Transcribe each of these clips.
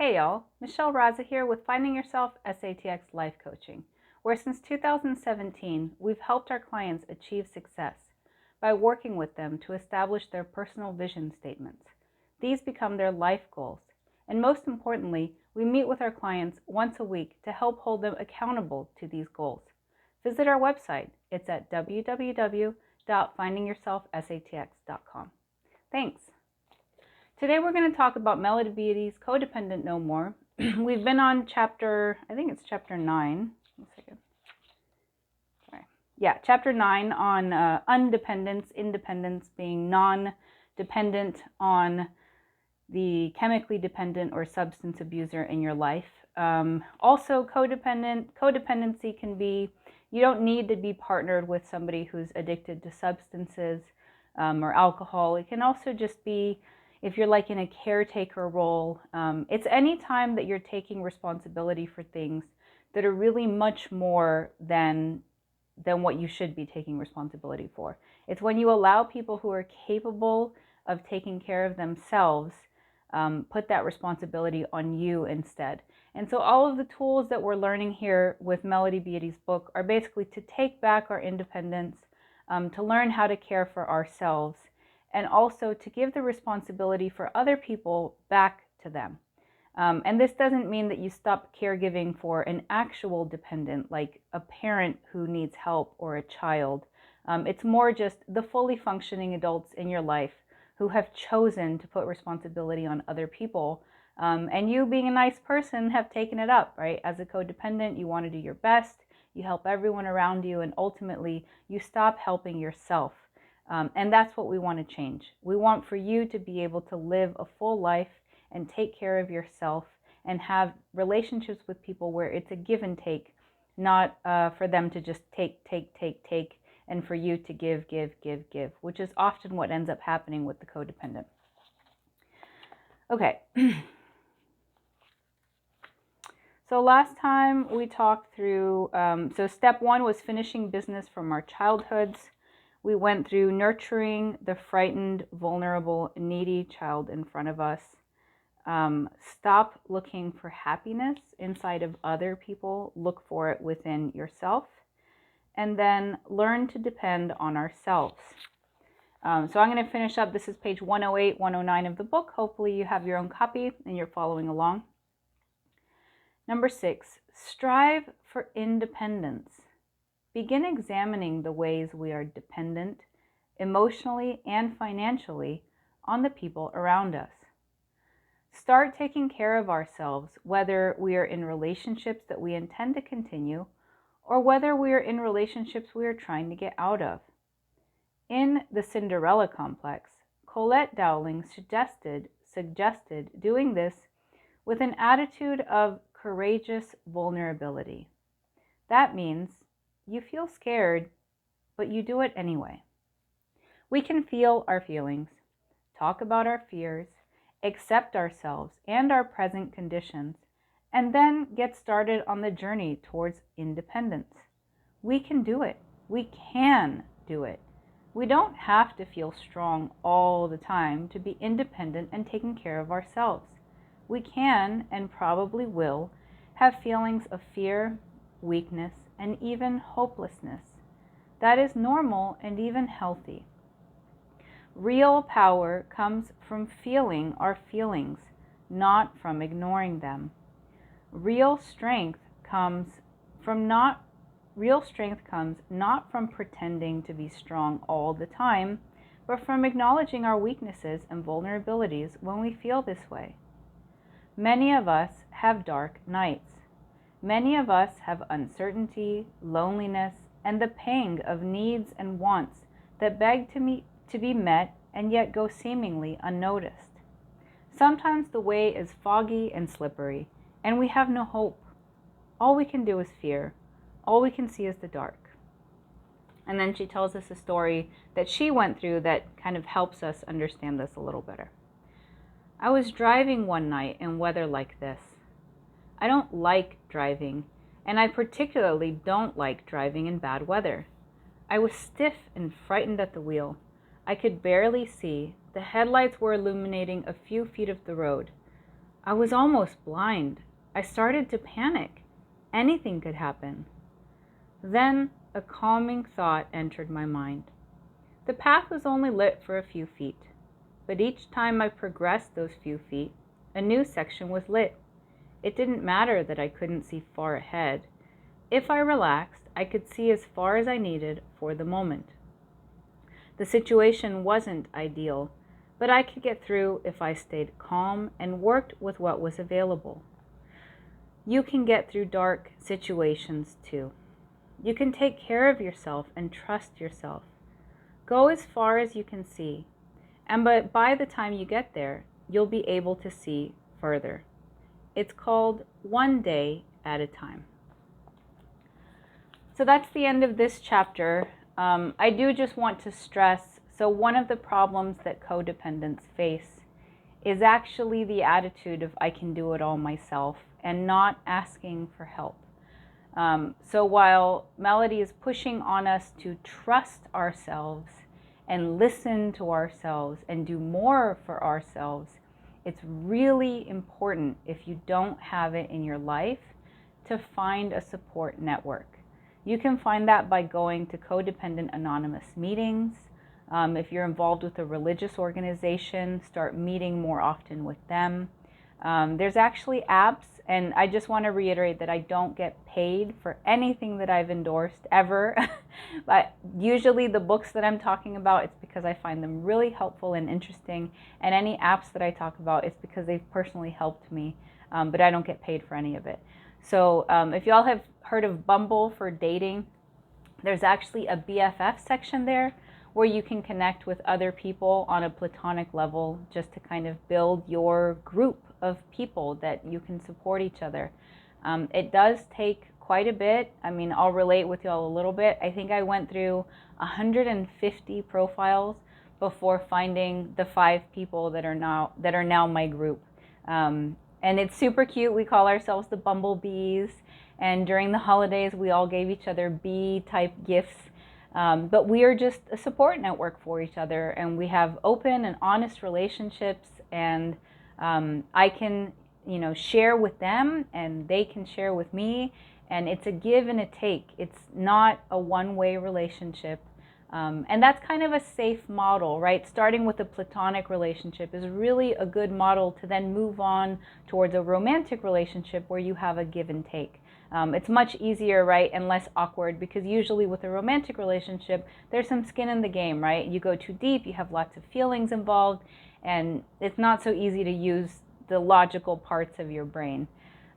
Hey y'all, Michelle Raza here with Finding Yourself SATX Life Coaching, where since 2017 we've helped our clients achieve success by working with them to establish their personal vision statements. These become their life goals, and most importantly, we meet with our clients once a week to help hold them accountable to these goals. Visit our website. It's at www.findingyourselfsatx.com. Thanks. Today we're going to talk about Melody Beattie's Codependent No More. We've been on chapter, I think it's chapter 9. One second. Sorry. Yeah, chapter 9 on undependence, independence, being non-dependent on the chemically dependent or substance abuser in your life. Also codependency can be, you don't need to be partnered with somebody who's addicted to substances or alcohol. It can also just be if you're like in a caretaker role. It's any time that you're taking responsibility for things that are really much more than what you should be taking responsibility for. It's when you allow people who are capable of taking care of themselves put that responsibility on you instead. And so all of the tools that we're learning here with Melody Beattie's book are basically to take back our independence, to learn how to care for ourselves, and also to give the responsibility for other people back to them. And this doesn't mean that you stop caregiving for an actual dependent, like a parent who needs help or a child. It's more just the fully functioning adults in your life who have chosen to put responsibility on other people. And you, being a nice person, have taken it up, right? As a codependent, you want to do your best, you help everyone around you, and ultimately you stop helping yourself. And that's what we want to change. We want for you to be able to live a full life and take care of yourself and have relationships with people where it's a give and take, not for them to just take, and for you to give, which is often what ends up happening with the codependent. Okay. So last time we talked through, so step 1 was finishing business from our childhoods. We went through nurturing the frightened, vulnerable, needy child in front of us. Stop looking for happiness inside of other people. Look for it within yourself. And then learn to depend on ourselves. So I'm going to finish up. This is page 108, 109 of the book. Hopefully you have your own copy and you're following along. Number 6, strive for independence. Begin examining the ways we are dependent, emotionally and financially, on the people around us. Start taking care of ourselves, whether we are in relationships that we intend to continue, or whether we are in relationships we are trying to get out of. In The Cinderella Complex, Colette Dowling suggested doing this with an attitude of courageous vulnerability. That means you feel scared, but you do it anyway. We can feel our feelings, talk about our fears, accept ourselves and our present conditions, and then get started on the journey towards independence. We can do it. We can do it. We don't have to feel strong all the time to be independent and taking care of ourselves. We can, and probably will, have feelings of fear, weakness, and even hopelessness. That is normal and even healthy. Real power comes from feeling our feelings, not from ignoring them. Real strength comes not from pretending to be strong all the time, but from acknowledging our weaknesses and vulnerabilities when we feel this way. Many of us have dark nights. Many of us have uncertainty, loneliness, and the pang of needs and wants that beg to be met and yet go seemingly unnoticed. Sometimes the way is foggy and slippery, and we have no hope. All we can do is fear. All we can see is the dark. And then she tells us a story that she went through that kind of helps us understand this a little better. I was driving one night in weather like this. I don't like driving, and I particularly don't like driving in bad weather. I was stiff and frightened at the wheel. I could barely see. The headlights were illuminating a few feet of the road. I was almost blind. I started to panic. Anything could happen. Then a calming thought entered my mind. The path was only lit for a few feet, but each time I progressed those few feet, a new section was lit. It didn't matter that I couldn't see far ahead. If I relaxed, I could see as far as I needed for the moment. The situation wasn't ideal, but I could get through if I stayed calm and worked with what was available. You can get through dark situations too. You can take care of yourself and trust yourself. Go as far as you can see, and by the time you get there, you'll be able to see further. It's called one day at a time. So that's the end of this chapter. I do just want to stress, so one of the problems that codependents face is actually the attitude of I can do it all myself and not asking for help. So while Melody is pushing on us to trust ourselves and listen to ourselves and do more for ourselves, it's really important, if you don't have it in your life, to find a support network. You can find that by going to Codependent Anonymous meetings. If you're involved with a religious organization, start meeting more often with them. There's actually apps, and I just want to reiterate that I don't get paid for anything that I've endorsed ever. But usually the books that I'm talking about, it's because I find them really helpful and interesting. And any apps that I talk about, it's because they've personally helped me, but I don't get paid for any of it. So if y'all have heard of Bumble for dating, there's actually a BFF section there where you can connect with other people on a platonic level just to kind of build your group of people that you can support each other. It does take quite a bit. I mean, I'll relate with y'all a little bit. I think I went through 150 profiles before finding the 5 people that are now my group. And it's super cute. We call ourselves the Bumblebees. And during the holidays, we all gave each other bee-type gifts. But we are just a support network for each other. And we have open and honest relationships. And I can, share with them, and they can share with me. And it's a give and a take. It's not a one-way relationship. And that's kind of a safe model, right? Starting with a platonic relationship is really a good model to then move on towards a romantic relationship where you have a give and take. It's much easier, right, and less awkward, because usually with a romantic relationship, there's some skin in the game, right? You go too deep, you have lots of feelings involved, and it's not so easy to use the logical parts of your brain.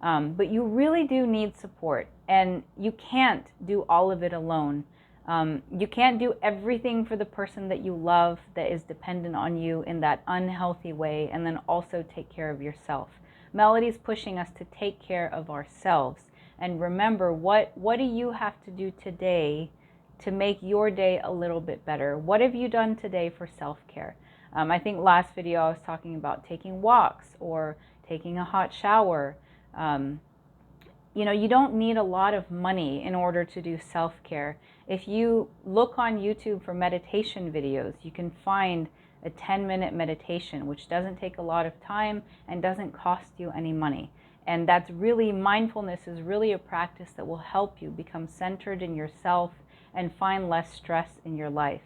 But you really do need support, and you can't do all of it alone. You can't do everything for the person that you love that is dependent on you in that unhealthy way, and then also take care of yourself. Melody's pushing us to take care of ourselves. And remember, what do you have to do today to make your day a little bit better? What have you done today for self-care? I think last video I was talking about taking walks or taking a hot shower. You don't need a lot of money in order to do self-care. If you look on YouTube for meditation videos, you can find a 10-minute meditation, which doesn't take a lot of time and doesn't cost you any money. And that's really, mindfulness is really a practice that will help you become centered in yourself and find less stress in your life.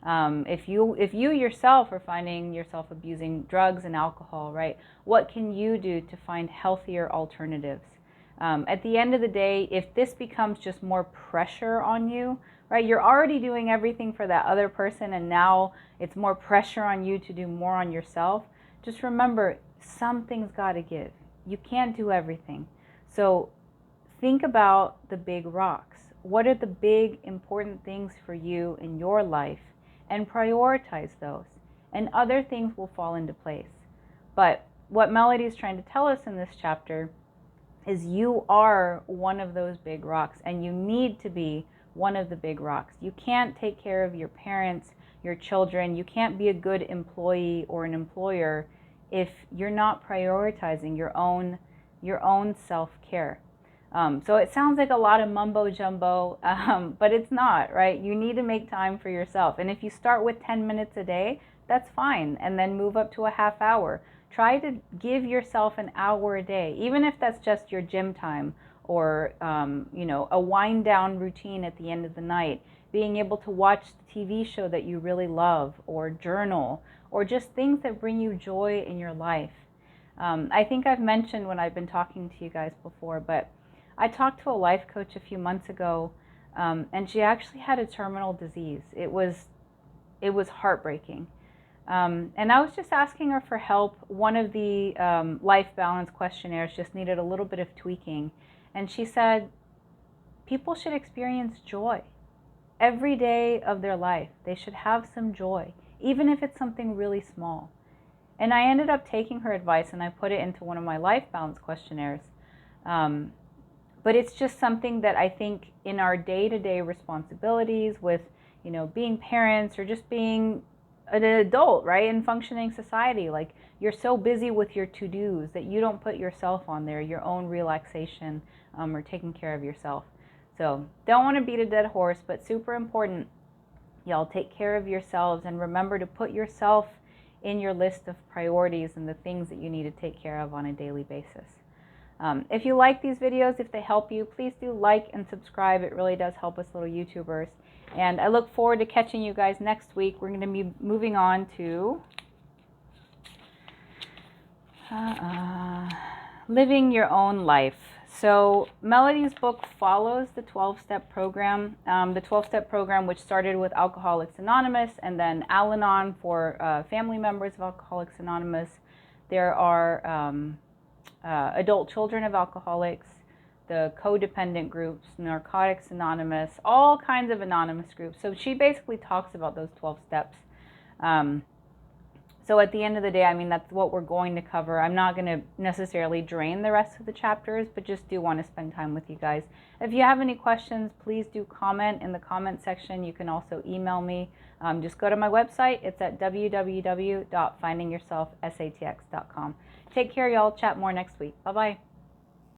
If you yourself are finding yourself abusing drugs and alcohol, right, what can you do to find healthier alternatives? At the end of the day, if this becomes just more pressure on you, right, you're already doing everything for that other person and now it's more pressure on you to do more on yourself, just remember, something's got to give. You can't do everything. So think about the big rocks. What are the big important things for you in your life, and prioritize those, and other things will fall into place. But what Melody is trying to tell us in this chapter is you are one of those big rocks, and you need to be one of the big rocks. You can't take care of your parents, your children. You can't be a good employee or an employer if you're not prioritizing your own self-care. So it sounds like a lot of mumbo jumbo, but it's not, right? You need to make time for yourself. And if you start with 10 minutes a day, that's fine. And then move up to a half hour. Try to give yourself an hour a day, even if that's just your gym time or a wind down routine at the end of the night. Being able to watch the TV show that you really love, or journal, or just things that bring you joy in your life. I think I've mentioned when I've been talking to you guys before, but I talked to a life coach a few months ago, and she actually had a terminal disease. It was heartbreaking. And I was just asking her for help. One of the life balance questionnaires just needed a little bit of tweaking. And she said, people should experience joy every day of their life. They should have some joy, even if it's something really small. And I ended up taking her advice and I put it into one of my life balance questionnaires. But it's just something that I think in our day-to-day responsibilities with, being parents or just being an adult, right, in functioning society, like you're so busy with your to-dos that you don't put yourself on there, your own relaxation or taking care of yourself. So don't want to beat a dead horse, but super important. Y'all take care of yourselves and remember to put yourself in your list of priorities and the things that you need to take care of on a daily basis. If you like these videos, if they help you, please do like and subscribe. It really does help us little YouTubers. And I look forward to catching you guys next week. We're going to be moving on to living your own life. So Melody's book follows the 12-step program. The 12-step program, which started with Alcoholics Anonymous and then Al-Anon for family members of Alcoholics Anonymous. There are adult children of alcoholics, the codependent groups, Narcotics Anonymous, all kinds of anonymous groups. So she basically talks about those 12 steps. So at the end of the day, I mean, that's what we're going to cover. I'm not going to necessarily drain the rest of the chapters, but just do want to spend time with you guys. If you have any questions, please do comment in the comment section. You can also email me. Just go to my website. It's at www.findingyourselfsatx.com. Take care, y'all. Chat more next week. Bye-bye.